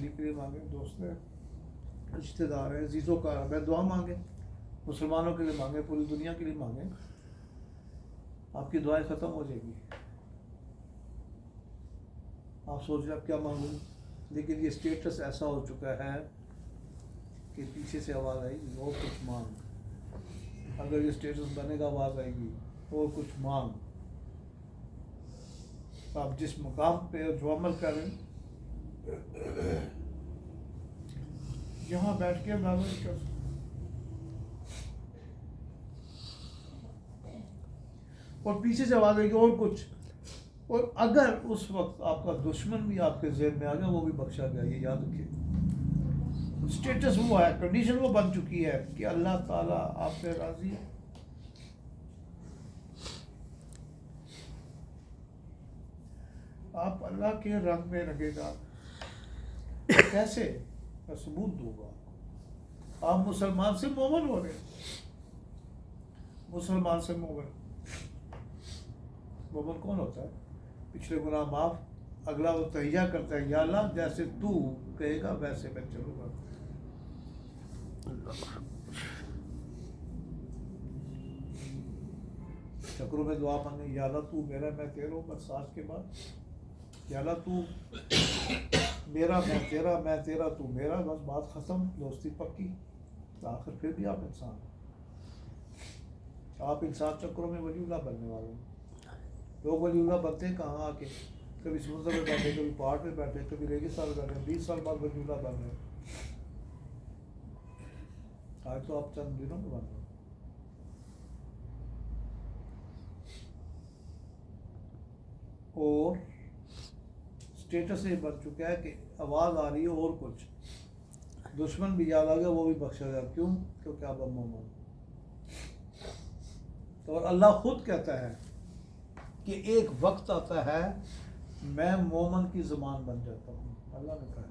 Family کے لیے مانگیں، دوست ہیں، رشتے دار ہیں، عزیزوں کا میں دعا مانگیں، مسلمانوں کے لیے مانگیں، پوری دنیا کے لیے مانگیں، آپ کی دعائیں ختم ہو جائیں گی. آپ سوچ رہے آپ کیا مانگوں، لیکن یہ اسٹیٹس ایسا ہو چکا ہے کہ پیچھے سے آواز آئی گی اور کچھ مانگ. اگر یہ اسٹیٹس بنے گا آواز آئے گی اور کچھ مانگ. آپ جس مقام پہ جو عمل کریں یہاں بیٹھ کے نازل کر، اور پیچھے سے آواز آئے گی اور کچھ. اور اگر اس وقت آپ کا دشمن بھی آپ کے ذہن میں آ گیا وہ بھی بخشا گیا. یہ یاد رکھیے، اسٹیٹس وہ ہے، کنڈیشن وہ بن چکی ہے کہ اللہ تعالیٰ آپ پہ راضی ہے. آپ اللہ کے رنگ میں رہے گا. کیسے؟ میں ثبوت دوں گا. آپ مسلمان سے مومن ہو رہے ہیں. مسلمان سے مومن. مومن کون ہوتا ہے؟ پچھلے گناہ معاف، اگلا وہ تہیہ کرتا ہے، یا اللہ جیسے تو کہے گا ویسے میں چلوں گا. چکروں میں دعا مانگے، یا اللہ تو میرا میں تیرا. بس آج کے بعد یا اللہ تو میرا میں تیرا، میں تیرا تو میرا. بس بات ختم، دوستی پکی. آخر پھر بھی آپ انسان ہیں. آپ انسان چکروں میں ولی اللہ بننے والے ہیں. لوگ ولی اللہ بنتے ہیں کہاں آ کے؟ کبھی سمندر میں بیٹھے، کبھی پہاڑ پہ بیٹھے، کبھی ریگستان میں بیٹھے. 20 سال بعد ولی اللہ بن رہے ہیں. آج تو آپ چند دنوں میں بن رہے ہیں. اور اسٹیٹس یہ بن چکا ہے کہ آواز آ رہی ہے اور کچھ. دشمن بھی یاد آ گیا وہ بھی بخشا گیا. کیوں؟ کیونکہ آپ مومن. اور اللہ خود کہتا ہے کہ ایک وقت آتا ہے میں مومن کی زبان بن جاتا ہوں. اللہ نے کہا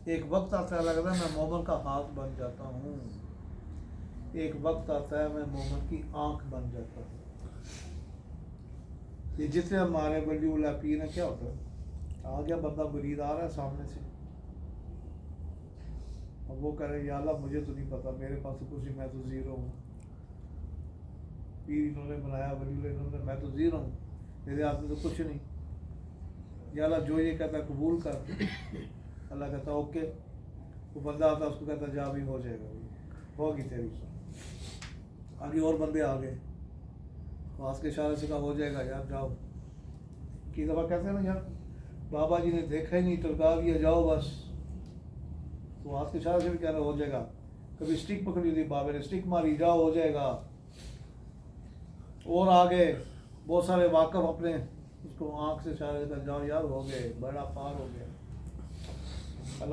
ایک وقت آتا ہے لگ رہا ہے میں مومن کا ہاتھ بن جاتا ہوں. ایک وقت آتا ہے میں مومن کی آنکھ بن جاتا ہوں. یہ جتنے ہمارے ولی اللہ پیر ہیں کیا ہوتا ہے؟ آ گیا بندہ مرید آ رہا ہے سامنے سے، اب وہ کہہ رہے ہیں یا اللہ مجھے تو نہیں پتا، میرے پاس تو کچھ نہیں، میں تو زیرو ہوں. پیر انہوں نے بنایا، ولی اللہ انہوں نے، میں تو زیرو ہوں، میرے ہاتھ میں تو کچھ نہیں. یا اللہ جو یہ کہتا ہے قبول کر. اللہ کہتا ہے اوکے. وہ بندہ آتا ہے اس کو کہتا ہے جا بھی ہو جائے گا، ہوگی تیری. آگے اور بندے آ گئے، ہاتھ کے اشارے سے کہا ہو جائے گا یار جاؤ. کی دفعہ کہتے ہیں نا یار بابا جی نے دیکھا ہی نہیں ٹرکا دیا جاؤ بس. تو ہاتھ کے اشارے سے بھی کہہ رہا ہو جائے گا. کبھی اسٹک پکڑی تھی بابا نے، اسٹک ماری جاؤ ہو جائے گا. اور آگے بہت سارے واقف اپنے اس کو آنکھ سے اشارے کر جاؤ یار ہو گئے، بڑا پار ہو گیا. اللہ